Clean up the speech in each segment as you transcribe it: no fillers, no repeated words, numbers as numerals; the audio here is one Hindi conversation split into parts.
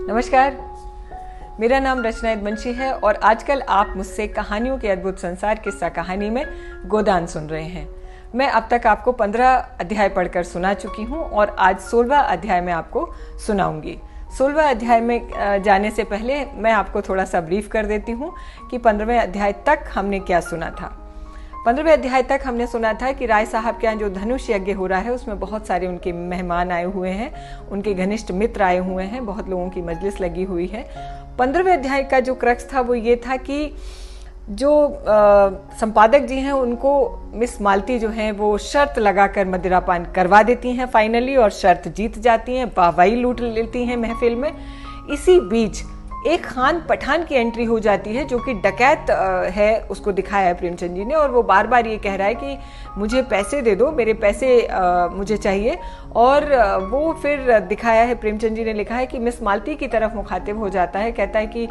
नमस्कार, मेरा नाम रचना यदुवंशी है और आजकल आप मुझसे कहानियों के अद्भुत संसार किस्सा कहानी में गोदान सुन रहे हैं। मैं अब तक आपको 15 अध्याय पढ़कर सुना चुकी हूँ और आज 16वां अध्याय में आपको सुनाऊंगी। 16वां अध्याय में जाने से पहले मैं आपको थोड़ा सा ब्रीफ कर देती हूँ कि 15वें अध्याय तक हमने क्या सुना था। 15वें अध्याय तक हमने सुना था कि राय साहब के यहाँ जो धनुष यज्ञ हो रहा है उसमें बहुत सारे उनके मेहमान आए हुए हैं, उनके घनिष्ठ मित्र आए हुए हैं, बहुत लोगों की मजलिस लगी हुई है। 15वें अध्याय का जो क्रक्स था वो ये था कि जो संपादक जी हैं उनको मिस मालती जो हैं वो शर्त लगाकर मदिरापान करवा देती हैं फाइनली, और शर्त जीत जाती हैं, वाहवाही लूट लेती हैं महफिल में। इसी बीच एक खान पठान की एंट्री हो जाती है जो कि डकैत है, उसको दिखाया है प्रेमचंद जी ने, और वो बार बार ये कह रहा है कि मुझे पैसे दे दो, मेरे पैसे मुझे चाहिए। और वो फिर दिखाया है, प्रेमचंद जी ने लिखा है कि मिस मालती की तरफ मुखातिब हो जाता है, कहता है कि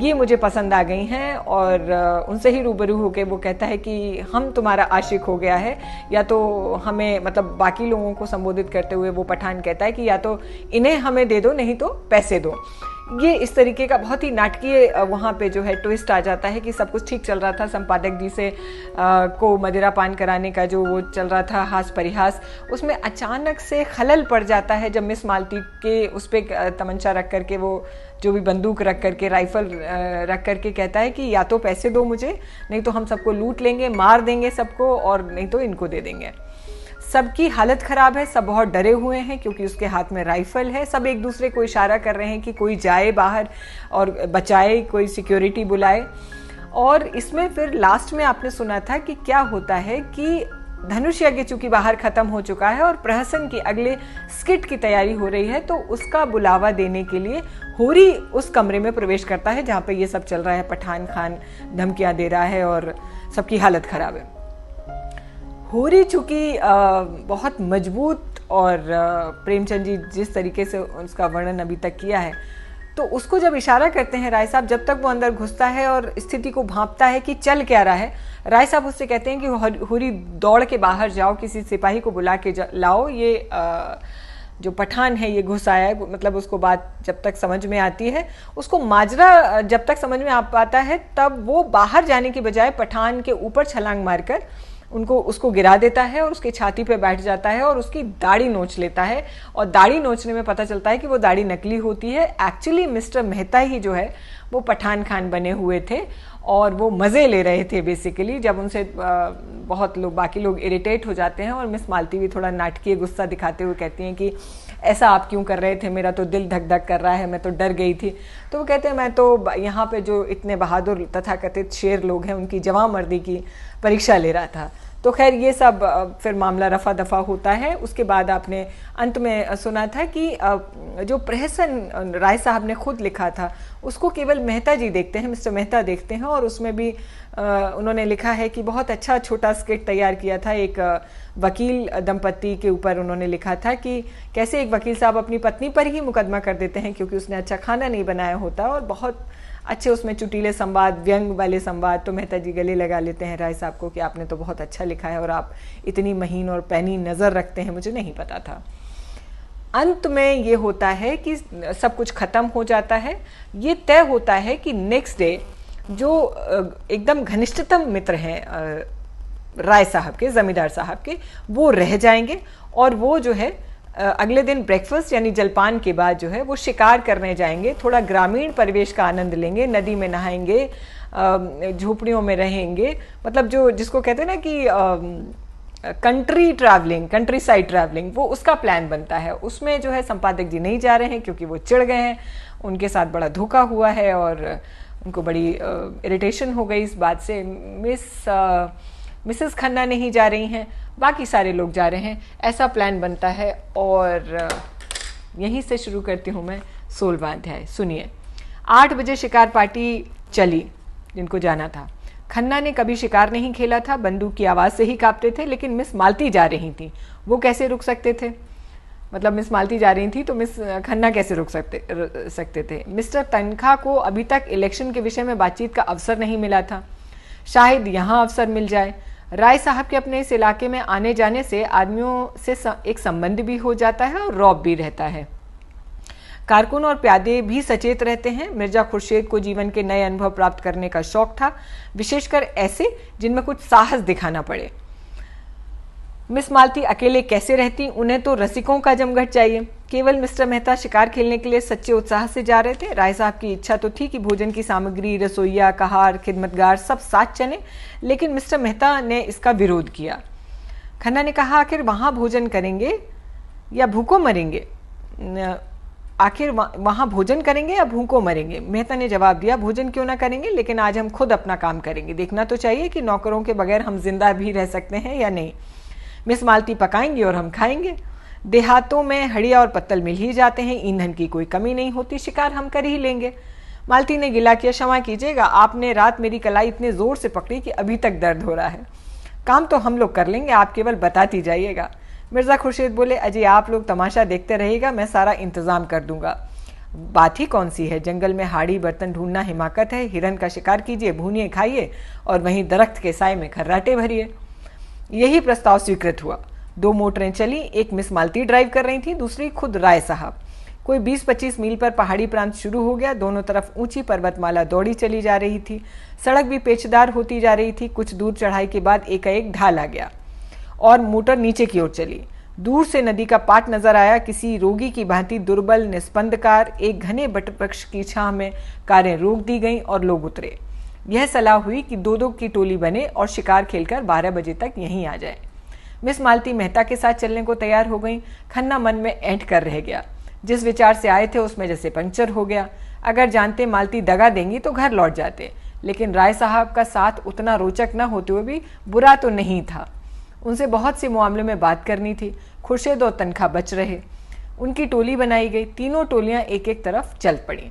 ये मुझे पसंद आ गई हैं, और उनसे ही रूबरू होकर वो कहता है कि हम तुम्हारा आशिक हो गया है, या तो हमें, मतलब बाकी लोगों को संबोधित करते हुए वो पठान कहता है कि या तो इन्हें हमें दे दो, नहीं तो पैसे दो। ये इस तरीके का बहुत ही नाटकीय वहाँ पे जो है ट्विस्ट आ जाता है कि सब कुछ ठीक चल रहा था, संपादक जी से को मदिरा पान कराने का जो वो चल रहा था हास परिहास, उसमें अचानक से खलल पड़ जाता है जब मिस मालती के उस पर तमंचा रख करके, वो जो भी बंदूक रख करके, राइफल रख करके कहता है कि या तो पैसे दो मुझे, नहीं तो हम सबको लूट लेंगे, मार देंगे सबको, और नहीं तो इनको दे देंगे। सबकी हालत खराब है, सब बहुत डरे हुए हैं क्योंकि उसके हाथ में राइफल है। सब एक दूसरे को इशारा कर रहे हैं कि कोई जाए बाहर और बचाए, कोई सिक्योरिटी बुलाए। और इसमें फिर लास्ट में आपने सुना था कि क्या होता है कि धनुष यज्ञ चूंकि बाहर खत्म हो चुका है और प्रहसन की अगले स्किट की तैयारी हो रही है, तो उसका बुलावा देने के लिए होरी उस कमरे में प्रवेश करता है जहाँ पे ये सब चल रहा है। पठान खान धमकियाँ दे रहा है और सबकी हालत खराब है। होरी चूंकि बहुत मजबूत, और प्रेमचंद जी जिस तरीके से उसका वर्णन अभी तक किया है, तो उसको जब इशारा करते हैं राय साहब, जब तक वो अंदर घुसता है और स्थिति को भांपता है कि चल क्या रहा है, राय साहब उससे कहते हैं कि होरी दौड़ के बाहर जाओ, किसी सिपाही को बुला के लाओ, ये जो पठान है ये घुस आया है। मतलब उसको बात जब तक समझ में आती है, उसको माजरा जब तक समझ में आ पाता है, तब वो बाहर जाने की बजाय पठान के ऊपर छलांग मारकर उसको गिरा देता है और उसकी छाती पे बैठ जाता है और उसकी दाढ़ी नोच लेता है। और दाढ़ी नोचने में पता चलता है कि वो दाढ़ी नकली होती है। एक्चुअली मिस्टर मेहता ही जो है वो पठान खान बने हुए थे और वो मज़े ले रहे थे बेसिकली। जब उनसे बहुत लोग, बाकी लोग इरिटेट हो जाते हैं और मिस मालती भी थोड़ा नाटकीय गुस्सा दिखाते हुए कहती हैं कि ऐसा आप क्यों कर रहे थे, मेरा तो दिल धक धक कर रहा है, मैं तो डर गई थी। तो वो कहते हैं मैं तो यहाँ पे जो इतने बहादुर तथाकथित शेर लोग हैं उनकी जवांमर्दी की परीक्षा ले रहा था। तो खैर ये सब फिर मामला रफा दफा होता है। उसके बाद आपने अंत में सुना था कि जो प्रहसन राय साहब ने खुद लिखा था उसको केवल मेहता जी देखते हैं, मिस्टर मेहता देखते हैं, और उसमें भी उन्होंने लिखा है कि बहुत अच्छा छोटा स्किट तैयार किया था। एक वकील दंपत्ति के ऊपर उन्होंने लिखा था कि कैसे एक वकील साहब अपनी पत्नी पर ही मुकदमा कर देते हैं क्योंकि उसने अच्छा खाना नहीं बनाया होता, और बहुत अच्छे उसमें चुटीले संवाद, व्यंग वाले संवाद। तो मेहता जी गले लगा लेते हैं राय साहब को कि आपने तो बहुत अच्छा लिखा है और आप इतनी महीन और पैनी नज़र रखते हैं, मुझे नहीं पता था। अंत में ये होता है कि सब कुछ ख़त्म हो जाता है। ये तय होता है कि नेक्स्ट डे जो एकदम घनिष्ठतम मित्र हैं राय साहब के, ज़मींदार साहब के, वो रह जाएंगे और वो जो है अगले दिन ब्रेकफास्ट यानी जलपान के बाद जो है वो शिकार करने जाएंगे, थोड़ा ग्रामीण परिवेश का आनंद लेंगे, नदी में नहाएंगे, झोपड़ियों में रहेंगे। मतलब जो जिसको कहते हैं ना कि country travelling, country side travelling, वो उसका प्लान बनता है। उसमें जो है संपादक जी नहीं जा रहे हैं क्योंकि वो चिढ़ गए हैं, उनके साथ बड़ा धोखा हुआ है और उनको बड़ी इरिटेशन हो गई इस बात से। मिसेस खन्ना नहीं जा रही हैं, बाकी सारे लोग जा रहे हैं, ऐसा प्लान बनता है। और यहीं से शुरू करती हूँ मैं 16वां अध्याय। सुनिए। 8 बजे शिकार पार्टी चली जिनको जाना था। खन्ना ने कभी शिकार नहीं खेला था, बंदूक की आवाज़ से ही कांपते थे, लेकिन मिस मालती जा रही थी, वो कैसे रुक सकते थे? मतलब मिस मालती जा रही थी तो मिस खन्ना कैसे रुक सकते थे? मिस्टर तनखा को अभी तक इलेक्शन के विषय में बातचीत का अवसर नहीं मिला था, शायद यहाँ अवसर मिल जाए। राय साहब के अपने इस इलाके में आने जाने से आदमियों से एक संबंध भी हो जाता है और रौब भी रहता है। कारकुन और प्यादे भी सचेत रहते हैं। मिर्जा खुर्शीद को जीवन के नए अनुभव प्राप्त करने का शौक था, विशेषकर ऐसे जिनमें कुछ साहस दिखाना पड़े। मिस मालती अकेले कैसे रहती, उन्हें तो रसिकों का जमघट चाहिए। केवल मिस्टर मेहता शिकार खेलने के लिए सच्चे उत्साह से जा रहे थे। राय साहब की इच्छा तो थी कि भोजन की सामग्री, रसोईया, कहार, खिदमतगार सब साथ चले, लेकिन मिस्टर मेहता ने इसका विरोध किया। खन्ना ने कहा, आखिर वहां भोजन करेंगे या भूखों मरेंगे? आखिर वहां भोजन करेंगे या भूखों मरेंगे? मेहता ने जवाब दिया, भोजन क्यों ना करेंगे, लेकिन आज हम खुद अपना काम करेंगे। देखना तो चाहिए कि नौकरों के बगैर हम जिंदा भी रह सकते हैं या नहीं। मिस मालती पकाएंगी और हम खाएंगे। देहातों में हड़िया और पत्तल मिल ही जाते हैं, ईंधन की कोई कमी नहीं होती, शिकार हम कर ही लेंगे। मालती ने गिला किया, क्षमा कीजिएगा, आपने रात मेरी कलाई इतने जोर से पकड़ी कि अभी तक दर्द हो रहा है। काम तो हम लोग कर लेंगे, आप केवल बताती जाइएगा। मिर्जा खुर्शीद बोले, अजय आप लोग तमाशा देखते रहिएगा, मैं सारा इंतजाम कर दूंगा। बात ही कौन सी है, जंगल में हाड़ी बर्तन ढूंढना हिमाकत है। हिरन का शिकार कीजिए, भूनिए, खाइए और वहीं दरख्त के साए में खर्राटे भरिए। यही प्रस्ताव स्वीकृत हुआ। 2 मोटरें चली, एक मिस मालती ड्राइव कर रही थी, दूसरी खुद राय साहब। कोई 20-25 मील पर पहाड़ी प्रांत शुरू हो गया। दोनों तरफ ऊंची पर्वतमाला दौड़ी चली जा रही थी। सड़क भी पेचदार होती जा रही थी। कुछ दूर चढ़ाई के बाद एकाएक ढाल आ गया और मोटर नीचे की ओर चली। दूर से नदी का पाट नजर आया। किसी रोगी की भांति दुर्बल निस्पंद कार। एक घने बटवृक्ष की छांव में कारें रोक दी गईं और लोग उतरे। यह सलाह हुई कि 2-2 की टोली बने और शिकार खेलकर 12 बजे तक यहीं आ जाए। मिस मालती मेहता के साथ चलने को तैयार हो गई। खन्ना मन में ऐंठ कर रह गया। जिस विचार से आए थे उसमें जैसे पंक्चर हो गया। अगर जानते मालती दगा देंगी तो घर लौट जाते, लेकिन राय साहब का साथ उतना रोचक न होते हुए भी बुरा तो नहीं था। उनसे बहुत से मामले में बात करनी थी। खुर्शीद और तनखा बच रहे। उनकी टोली बनाई गई। तीनों टोलियां एक एक तरफ चल पड़ी।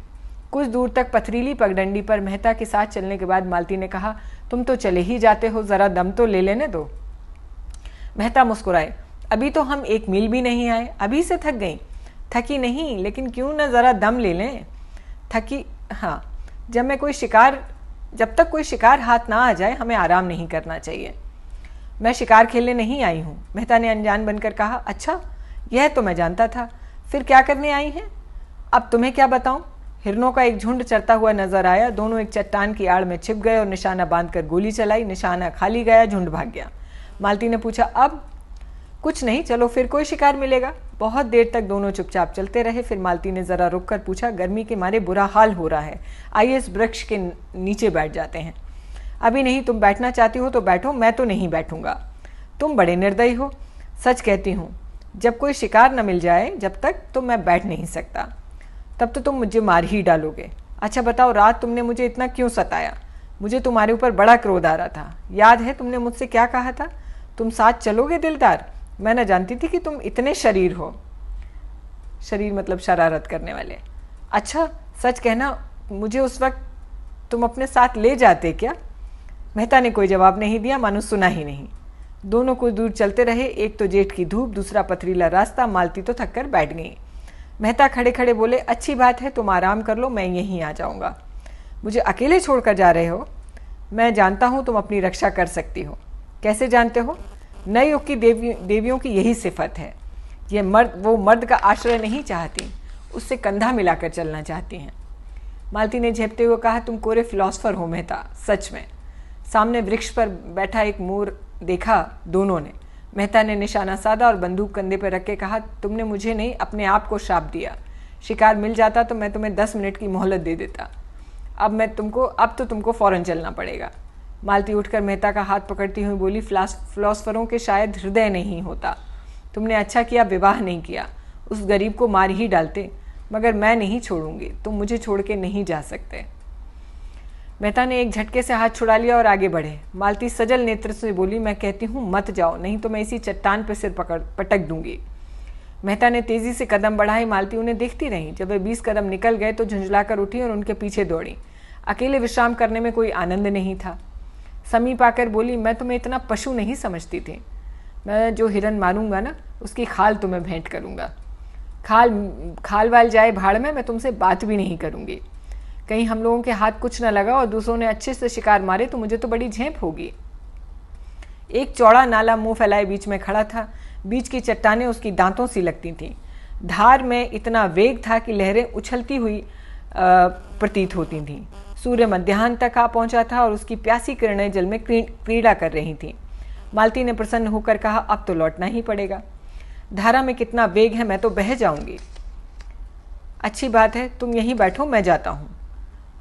कुछ दूर तक पथरीली पगडंडी पर मेहता के साथ चलने के बाद मालती ने कहा, तुम तो चले ही जाते हो, जरा दम तो ले लेने दो। मेहता मुस्कुराए, अभी तो हम 1 मील भी नहीं आए, अभी से थक गई। थकी नहीं, लेकिन क्यों न जरा दम ले लें। थकी, हाँ, जब तक कोई शिकार हाथ ना आ जाए हमें आराम नहीं करना चाहिए। मैं शिकार खेलने नहीं आई हूँ, मेहता ने अनजान बनकर कहा। अच्छा, यह तो मैं जानता था, फिर क्या करने आई हैं? अब तुम्हें क्या बताऊं। हिरनों का एक झुंड चरता हुआ नजर आया। दोनों एक चट्टान की आड़ में छिप गए और निशाना बांधकर गोली चलाई। निशाना खाली गया, झुंड भाग गया। मालती ने पूछा, अब? कुछ नहीं, चलो फिर कोई शिकार मिलेगा। बहुत देर तक दोनों चुपचाप चलते रहे। फिर मालती ने जरा रुक कर पूछा, गर्मी के मारे बुरा हाल हो रहा है, आइए इस वृक्ष के नीचे बैठ जाते हैं। अभी नहीं, तुम बैठना चाहती हो तो बैठो, मैं तो नहीं बैठूंगा। तुम बड़े निर्दयी हो। सच कहती हूँ, जब कोई शिकार न मिल जाए जब तक तो मैं बैठ नहीं सकता। तब तो तुम मुझे मार ही डालोगे। अच्छा बताओ, रात तुमने मुझे इतना क्यों सताया? मुझे तुम्हारे ऊपर बड़ा क्रोध आ रहा था। याद है तुमने मुझसे क्या कहा था? तुम साथ चलोगे दिलदार? मैं न जानती थी कि तुम इतने शरीर हो। शरीर मतलब शरारत करने वाले। अच्छा सच कहना, मुझे उस वक्त तुम अपने साथ ले जाते क्या? मेहता ने कोई जवाब नहीं दिया, मानो सुना ही नहीं। दोनों कुछ दूर चलते रहे। एक तो जेठ की धूप, दूसरा पथरीला रास्ता। मालती तो थक कर बैठ गई। मेहता खड़े खड़े बोले, अच्छी बात है, तुम आराम कर लो, मैं यहीं आ जाऊंगा। मुझे अकेले छोड़कर जा रहे हो? मैं जानता हूं तुम अपनी रक्षा कर सकती हो। कैसे जानते हो? नए युग की देवियों की यही सिफत है। वो मर्द का आश्रय नहीं चाहती, उससे कंधा मिलाकर चलना चाहती हैं। मालती ने झेपते हुए कहा, तुम कोरे फिलॉसफर हो मेहता, सच में। सामने वृक्ष पर बैठा एक मोर देखा दोनों ने। मेहता ने निशाना साधा और बंदूक कंधे पर रख के कहा, तुमने मुझे नहीं अपने आप को श्राप दिया। शिकार मिल जाता तो मैं तुम्हें 10 मिनट की मोहलत दे देता। अब तो तुमको फौरन चलना पड़ेगा। मालती उठकर मेहता का हाथ पकड़ती हुई बोली, फिलॉसफरों के शायद हृदय नहीं होता। तुमने अच्छा किया विवाह नहीं किया, उस गरीब को मार ही डालते, मगर मैं नहीं छोड़ूंगी, तुम मुझे छोड़ के नहीं जा सकते। मेहता ने एक झटके से हाथ छुड़ा लिया और आगे बढ़े। मालती सजल नेत्र से बोली, मैं कहती हूँ मत जाओ, नहीं तो मैं इसी चट्टान पर सिर पटक दूंगी। मेहता ने तेजी से कदम बढ़ाए। मालती उन्हें देखती रही। जब वे 20 कदम निकल गए तो झुंझलाकर उठी और उनके पीछे दौड़ी। अकेले विश्राम करने में कोई आनंद नहीं था। समीप आकर बोली, मैं तुम्हें इतना पशु नहीं समझती थी। मैं जो हिरन मारूंगा ना, उसकी खाल तुम्हें भेंट करूंगा। खाल वाल जाए भाड़ में, मैं तुमसे बात भी नहीं करूंगी। कहीं हम लोगों के हाथ कुछ न लगा और दूसरों ने अच्छे से शिकार मारे तो मुझे तो बड़ी झेप होगी। एक चौड़ा नाला मुंह फैलाए बीच में खड़ा था। बीच की चट्टानें उसकी दांतों सी लगती थीं। धार में इतना वेग था कि लहरें उछलती हुई प्रतीत होती थीं। सूर्य मध्याह्न तक आ पहुंचा था और उसकी प्यासी किरणें जल में क्रीड़ा कर रही थीं। मालती ने प्रसन्न होकर कहा, अब तो लौटना ही पड़ेगा। धारा में कितना वेग है, मैं तो बह जाऊंगी। अच्छी बात है, तुम यहीं बैठो, मैं जाता हूँ।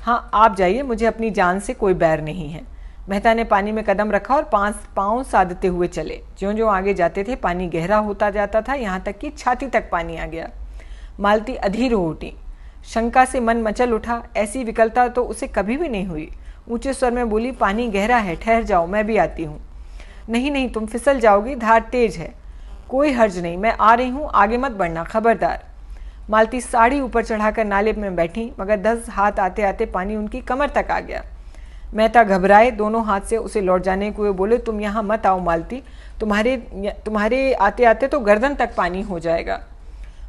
हाँ, आप जाइए, मुझे अपनी जान से कोई बैर नहीं है। मेहता ने पानी में कदम रखा और पांव साधते हुए चले। ज्यों ज्यों आगे जाते थे पानी गहरा होता जाता था, यहाँ तक कि छाती तक पानी आ गया। मालती अधीर हो उठी। शंका से मन मचल उठा। ऐसी विकलता तो उसे कभी भी नहीं हुई। ऊंचे स्वर में बोली, पानी गहरा है, ठहर जाओ, मैं भी आती हूँ। नहीं नहीं, तुम फिसल जाओगी, धार तेज है। कोई हर्ज नहीं, मैं आ रही हूँ, आगे मत बढ़ना, खबरदार। मालती साड़ी ऊपर चढ़ाकर नाले में बैठी, मगर 10 हाथ आते आते पानी उनकी कमर तक आ गया। मेहता घबराए, दोनों हाथ से उसे लौट जाने को बोले, तुम यहाँ मत आओ मालती, तुम्हारे आते आते तो गर्दन तक पानी हो जाएगा।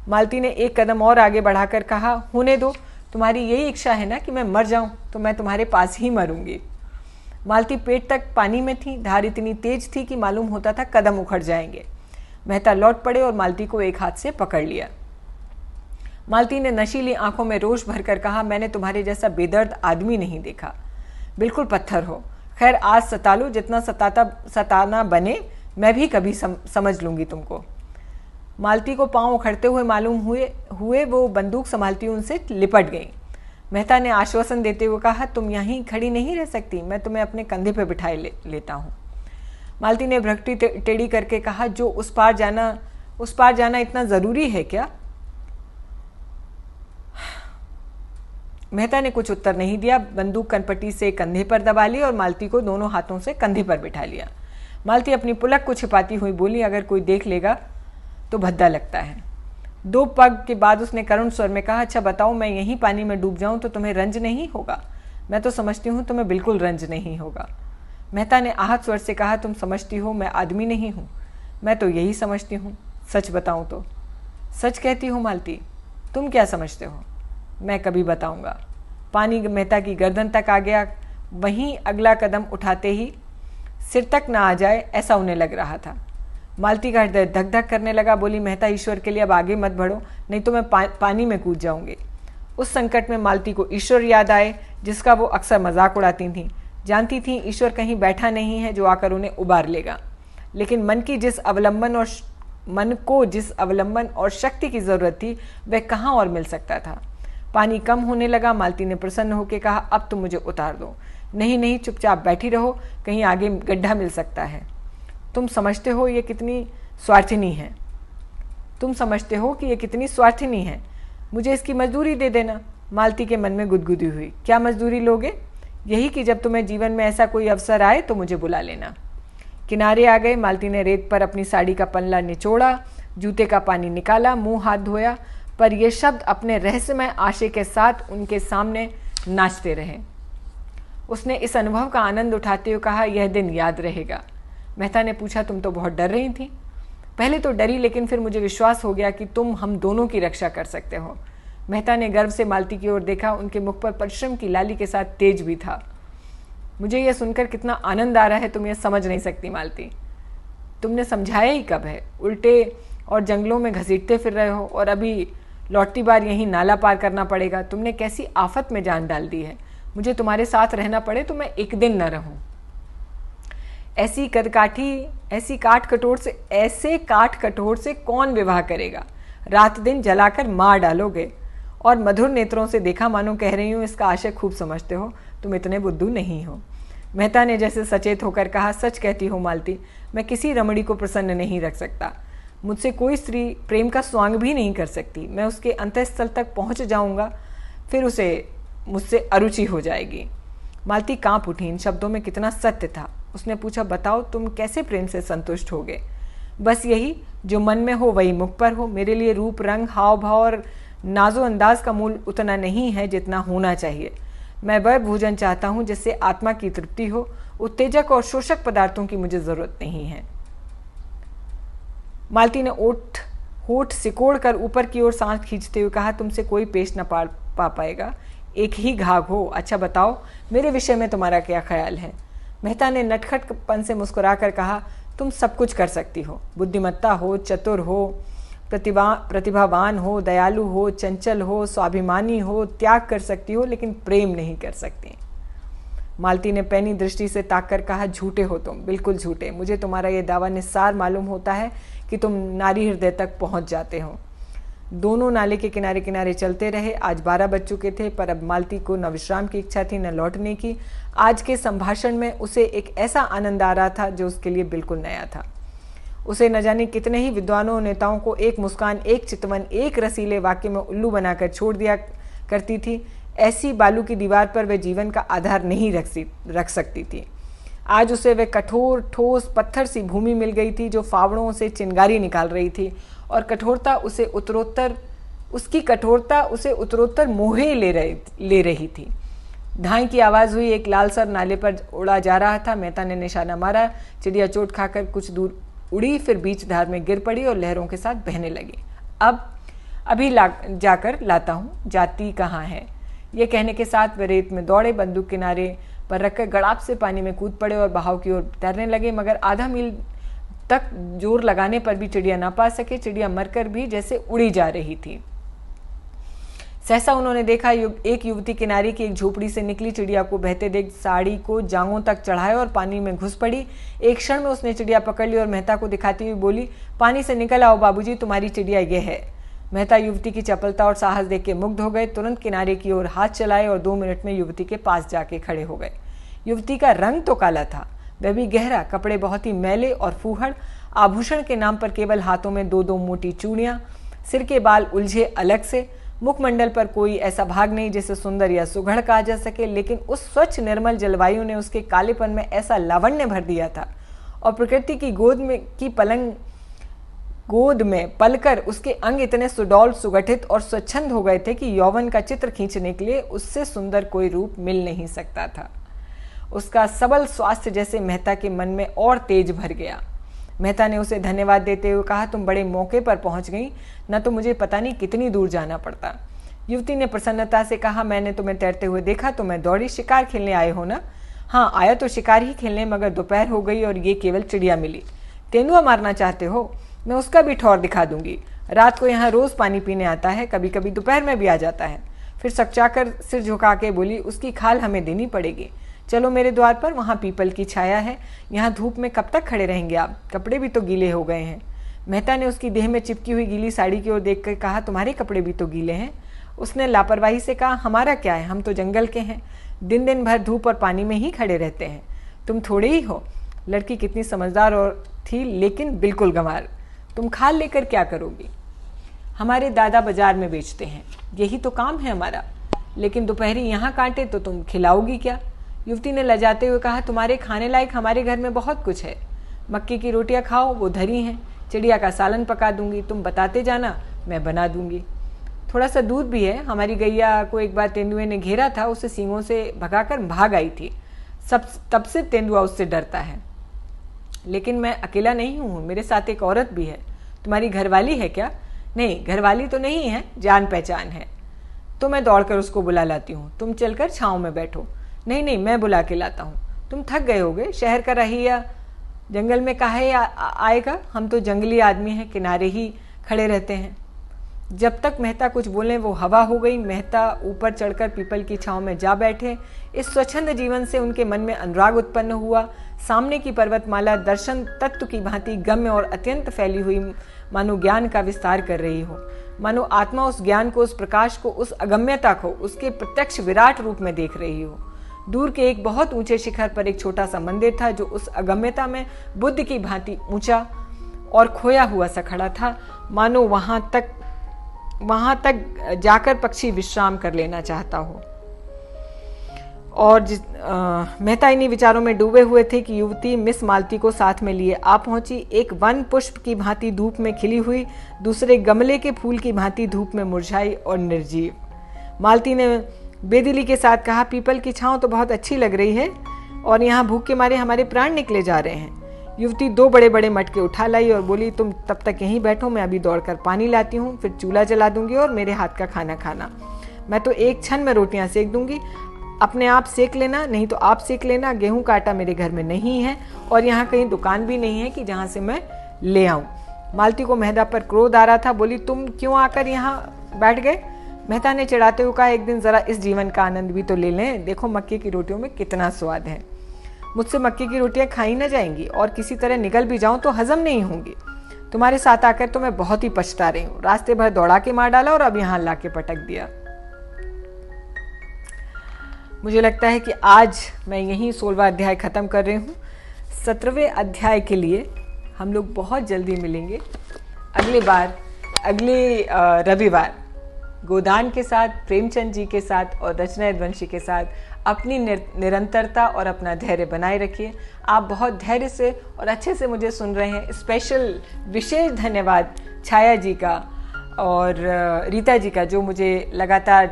मालती ने एक कदम और आगे बढ़ाकर कहा, होने दो, तुम्हारी यही इच्छा है ना कि मैं मर जाऊं, तो मैं तुम्हारे पास ही मरूंगी। मालती पेट तक पानी में थी। धार इतनी तेज थी कि मालूम होता था कदम उखड़ जाएंगे। मेहता लौट पड़े और मालती को एक हाथ से पकड़ लिया। मालती ने नशीली आंखों में रोष भरकर कहा, मैंने तुम्हारे जैसा बेदर्द आदमी नहीं देखा, बिल्कुल पत्थर हो। खैर, आज सता लो, जितना सताना बने, मैं भी कभी समझ लूंगी तुमको। मालती को पांव उखड़ते हुए मालूम हुए वो बंदूक संभालती उनसे लिपट गई। मेहता ने आश्वासन देते हुए कहा, तुम यहीं खड़ी नहीं रह सकती, मैं तुम्हें अपने कंधे पर बिठाए लेता हूँ। मालती ने भ्रकटी टेढ़ी करके कहा, जो उस पार जाना इतना जरूरी है क्या? मेहता ने कुछ उत्तर नहीं दिया। बंदूक कनपट्टी से कंधे पर दबा ली और मालती को दोनों हाथों से कंधे पर बिठा लिया। मालती अपनी पुलक को छिपाती हुई बोली, अगर कोई देख लेगा तो भद्दा लगता है। 2 पग के बाद उसने करुण स्वर में कहा, अच्छा बताओ, मैं यहीं पानी में डूब जाऊं तो तुम्हें रंज नहीं होगा? मैं तो समझती हूँ तुम्हें बिल्कुल रंज नहीं होगा। मेहता ने आहत स्वर से कहा, तुम समझती हो मैं आदमी नहीं हूँ? मैं तो यही समझती हूँ। सच बताऊँ तो? सच कहती हो मालती? तुम क्या समझते हो? मैं कभी बताऊंगा। पानी मेहता की गर्दन तक आ गया। वहीं अगला कदम उठाते ही सिर तक ना आ जाए ऐसा उन्हें लग रहा था। मालती का हृदय धक धक करने लगा। बोली, मेहता, ईश्वर के लिए अब आगे मत बढ़ो, नहीं तो मैं पानी में कूद जाऊंगी। उस संकट में मालती को ईश्वर याद आए, जिसका वो अक्सर मजाक उड़ाती थीं। जानती थीं ईश्वर कहीं बैठा नहीं है जो आकर उन्हें उबार लेगा, लेकिन मन को जिस अवलंबन और शक्ति की जरूरत थी वह कहाँ और मिल सकता था। पानी कम होने लगा। मालती ने प्रसन्न होकर कहा, अब तुम मुझे उतार दो। नहीं नहीं, चुपचाप बैठी रहो, कहीं आगे गड्ढा मिल सकता है। तुम समझते हो ये कितनी स्वार्थिनी है? तुम समझते हो कि ये कितनी स्वार्थिनी है? मुझे इसकी मजदूरी दे देना। मालती के मन में गुदगुदी हुई। क्या मजदूरी लोगे? यही कि जब तुम्हें जीवन में ऐसा कोई अवसर आए तो मुझे बुला लेना। किनारे आ गए। मालती ने रेत पर अपनी साड़ी का पल्ला निचोड़ा, जूते का पानी निकाला, मुंह हाथ धोया, पर ये शब्द अपने रहस्यमय आशय के साथ उनके सामने नाचते रहे। उसने इस अनुभव का आनंद उठाते हुए कहा, यह दिन याद रहेगा। मेहता ने पूछा, तुम तो बहुत डर रही थी? पहले तो डरी, लेकिन फिर मुझे विश्वास हो गया कि तुम हम दोनों की रक्षा कर सकते हो। मेहता ने गर्व से मालती की ओर देखा। उनके मुख पर परिश्रम की लाली के साथ तेज भी था। मुझे यह सुनकर कितना आनंद आ रहा है, तुम यह समझ नहीं सकती मालती। तुमने समझाया ही कब है? उल्टे और जंगलों में घसीटते फिर रहे हो, और अभी लौटती बार यहीं नाला पार करना पड़ेगा। तुमने कैसी आफत में जान डाल दी है। मुझे तुम्हारे साथ रहना पड़े तो मैं एक दिन न रहूं। ऐसे काट कटोर से कौन विवाह करेगा? रात दिन जलाकर मार डालोगे। और मधुर नेत्रों से देखा, मानो कह रही हूं, इसका आशय खूब समझते हो, तुम इतने बुद्धू नहीं हो। मेहता ने जैसे सचेत होकर कहा, सच कहती हो मालती, मैं किसी रमणी को प्रसन्न नहीं रख सकता। मुझसे कोई स्त्री प्रेम का स्वांग भी नहीं कर सकती। मैं उसके अंतःस्थल तक पहुंच जाऊंगा, फिर उसे मुझसे अरुचि हो जाएगी। मालती कांप उठी। इन शब्दों में कितना सत्य था। उसने पूछा, बताओ, तुम कैसे प्रेम से संतुष्ट होगे? बस यही, जो मन में हो वही मुख पर हो। मेरे लिए रूप, रंग, हाव भाव और नाजो अंदाज का मूल उतना नहीं है जितना होना चाहिए। मैं वह भोजन चाहता हूँ जिससे आत्मा की तृप्ति हो। उत्तेजक और शोषक पदार्थों की मुझे जरूरत नहीं है। मालती ने होठ सिकोड़ कर ऊपर की ओर सांस खींचते हुए कहा, तुमसे कोई पेश न पा पाएगा, एक ही घाघ हो। अच्छा बताओ, मेरे विषय में तुम्हारा क्या ख्याल है? मेहता ने नटखटपन से मुस्कुराकर कहा, तुम सब कुछ कर सकती हो। बुद्धिमत्ता हो, चतुर हो, प्रतिभावान हो, दयालु हो, चंचल हो, स्वाभिमानी हो, त्याग कर सकती हो, लेकिन प्रेम नहीं कर सकती। मालती ने पैनी दृष्टि से ताककर कहा, झूठे हो तुम, बिल्कुल झूठे। मुझे तुम्हारा ये दावा निस्सार मालूम होता है कि तुम नारी हृदय तक पहुंच जाते हो। दोनों नाले के किनारे किनारे चलते रहे। आज 12 बज चुके थे, पर अब मालती को न विश्राम की इच्छा थी न लौटने की। आज के संभाषण में उसे एक ऐसा आनंद आ रहा था जो उसके लिए बिल्कुल नया था। उसे न जाने कितने ही विद्वानों और नेताओं को एक मुस्कान, एक चितवन, एक रसीले वाक्य में उल्लू बनाकर छोड़ दिया करती थी। ऐसी बालू की दीवार पर वह जीवन का आधार नहीं रख सकती थी। आज उसे वह कठोर, ठोस, पत्थर सी भूमि मिल गई थी जो फावड़ों से चिंगारी निकाल रही थी, और उसकी कठोरता उसे उत्तरोत्तर मोहे ले रही थी। धाई की आवाज़ हुई। एक लालसर नाले पर उड़ा जा रहा था। मेहता ने निशाना मारा। चिड़िया चोट खाकर कुछ दूर उड़ी, फिर बीच धार में गिर पड़ी और लहरों के साथ बहने लगी। अभी जाकर लाता हूँ, जाती कहाँ है। ये कहने के साथ वे रेत में दौड़े, बंदूक किनारे पर रखकर गड़ाप से पानी में कूद पड़े और बहाव की ओर तैरने लगे। मगर आधा मील तक जोर लगाने पर भी चिड़िया ना पा सके। चिड़िया मरकर भी जैसे उड़ी जा रही थी। सहसा उन्होंने देखा, एक युवती किनारे की एक झोपड़ी से निकली। चिड़िया को बहते देख साड़ी को जांघों तक चढ़ाया और पानी में घुस पड़ी। एक क्षण में उसने चिड़िया पकड़ ली और मेहता को दिखाती हुई बोली, पानी से निकल आओ बाबूजी, तुम्हारी चिड़िया ये है। मेहता युवती की चपलता और साहस देख के मुग्ध हो गए। तुरंत किनारे की ओर हाथ चलाए और 2 मिनट में युवती के पास जाके खड़े हो गए। युवती का रंग तो काला था, वह भी गहरा, कपड़े बहुत ही मैले और फूहड़, आभूषण के नाम पर केवल हाथों में 2-2 मोटी चूड़ियां, सिर के बाल उलझे अलग से, मुखमंडल पर कोई ऐसा भाग नहीं जिसे सुंदर या सुघड़ कहा जा सके, लेकिन उस स्वच्छ निर्मल जलवायु ने उसके कालेपन में ऐसा लावण्य भर दिया था और प्रकृति की गोद में पलकर उसके अंग इतने सुडौल, सुगठित और स्वच्छंद हो गए थे कि यौवन का चित्र खींचने के लिए उससे सुंदर कोई रूप मिल नहीं सकता था। उसका सबल स्वास्थ्य जैसे मेहता के मन में और तेज भर गया। मेहता ने उसे धन्यवाद देते हुए कहा, तुम बड़े मौके पर पहुंच गई, न तो मुझे पता नहीं कितनी दूर जाना पड़ता। युवती ने प्रसन्नता से कहा, मैंने तुम्हें तैरते हुए देखा तो मैं दौड़ी। शिकार खेलने आए हो ना? हाँ, आया तो शिकार ही खेलने, मगर दोपहर हो गई और ये केवल चिड़िया मिली। तेंदुआ मारना चाहते हो? मैं उसका भी ठौर दिखा दूंगी। रात को यहाँ रोज पानी पीने आता है, कभी कभी दोपहर में भी आ जाता है। फिर सकचाकर सिर झुका के बोली, उसकी खाल हमें देनी पड़ेगी। चलो मेरे द्वार पर, वहाँ पीपल की छाया है। यहाँ धूप में कब तक खड़े रहेंगे आप? कपड़े भी तो गीले हो गए हैं। मेहता ने उसकी देह में चिपकी हुई गीली साड़ी की ओर देखकर कहा, तुम्हारे कपड़े भी तो गीले हैं। उसने लापरवाही से कहा, हमारा क्या है, हम तो जंगल के हैं, दिन दिन भर धूप और पानी में ही खड़े रहते हैं। तुम थोड़े ही हो। लड़की कितनी समझदार और थी, लेकिन बिल्कुल गंवार। तुम खाल लेकर क्या करोगी? हमारे दादा बाजार में बेचते हैं, यही तो काम है हमारा। लेकिन दोपहरी यहाँ काटे तो तुम खिलाओगी क्या? युवती ने लजाते हुए कहा, तुम्हारे खाने लायक हमारे घर में बहुत कुछ है। मक्की की रोटियां खाओ, वो धरी हैं। चिड़िया का सालन पका दूंगी, तुम बताते जाना, मैं बना दूंगी। थोड़ा सा दूध भी है। हमारी गैया को एक बार तेंदुए ने घेरा था, उसे सींगों से भगाकर भाग आई थी। तब से तेंदुआ उससे डरता है। लेकिन मैं अकेला नहीं हूँ, मेरे साथ एक औरत भी है। तुम्हारी घरवाली है क्या? नहीं, घरवाली तो नहीं है, जान पहचान है। तो मैं दौड़कर उसको बुला लाती हूँ, तुम चलकर छाँव में बैठो। नहीं नहीं, मैं बुला के लाता हूँ। तुम थक गए होगे, शहर का रहिया जंगल में काहे आएगा? हम तो जंगली आदमी हैं, किनारे ही खड़े रहते हैं। जब तक मेहता कुछ बोले वो हवा हो गई। मेहता ऊपर चढ़कर पीपल की छांव में जा बैठे। इस स्वच्छंद जीवन से उनके मन में अनुराग उत्पन्न हुआ। सामने की पर्वतमाला दर्शन तत्व की भांति गम्य और अत्यंत फैली हुई मानो ज्ञान का विस्तार कर रही हो। मानो आत्मा उस ज्ञान को, उस प्रकाश को, उस अगम्यता को उसके प्रत्यक्ष विराट रूप में देख रही हो। दूर के एक बहुत ऊंचे शिखर पर एक छोटा सा मंदिर था जो उस अगम्यता में बुद्ध की भांति ऊंचा और खोया हुआ सा खड़ा था, मानो वहां तक जाकर पक्षी विश्राम कर लेना चाहता हो। और मेहता इन्हीं विचारों में डूबे हुए थे कि युवती मिस मालती को साथ में लिए आ पहुंची। एक वन पुष्प की भांति धूप में खिली हुई, दूसरे गमले के फूल की भांति धूप में मुरझाई और निर्जीव। मालती ने बेदिली के साथ कहा, पीपल की छांव तो बहुत अच्छी लग रही है और यहाँ भूख के मारे हमारे प्राण निकले जा रहे हैं। युवती 2 बड़े बड़े मटके उठा लाई और बोली, तुम तब तक यहीं बैठो, मैं अभी दौड़कर पानी लाती हूँ, फिर चूल्हा जला दूंगी और मेरे हाथ का खाना खाना। मैं तो एक क्षण में रोटियां सेक दूंगी, अपने आप सेक लेना, नहीं तो आप सेक लेना। गेहूं का आटा मेरे घर में नहीं है और यहाँ कहीं दुकान भी नहीं है कि जहाँ से मैं ले आऊँ। मालती को मेहता पर क्रोध आ रहा था। बोली, तुम क्यों आकर यहाँ बैठ गए? मेहता ने चिढ़ाते हुए कहा, एक दिन जरा इस जीवन का आनंद भी तो ले लें। देखो मक्के की रोटियों में कितना स्वाद है। मुझसे मक्के की रोटियां खाई ना जाएंगी और किसी तरह निगल भी जाऊं तो हजम नहीं होंगी। तुम्हारे साथ आकर तो मैं बहुत ही पछता रही हूँ। रास्ते भर दौड़ा के मार डाला और अब यहाँ ला के पटक दिया। मुझे लगता है कि आज मैं यहीं 16वां अध्याय खत्म कर रही हूँ। 17वें अध्याय के लिए हम लोग बहुत जल्दी मिलेंगे अगले रविवार गोदान के साथ, प्रेमचंद जी के साथ और रचना यदुवंशी के साथ। अपनी निरंतरता और अपना धैर्य बनाए रखिए। आप बहुत धैर्य से और अच्छे से मुझे सुन रहे हैं। स्पेशल विशेष धन्यवाद छाया जी का और रीता जी का, जो मुझे लगातार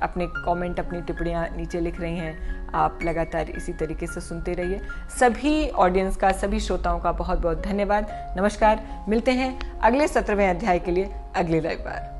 अपने कमेंट, अपनी टिप्पणियाँ नीचे लिख रही हैं। आप लगातार इसी तरीके से सुनते रहिए। सभी ऑडियंस का, सभी श्रोताओं का बहुत बहुत धन्यवाद। नमस्कार। मिलते हैं अगले 17वें अध्याय के लिए अगले रविवार।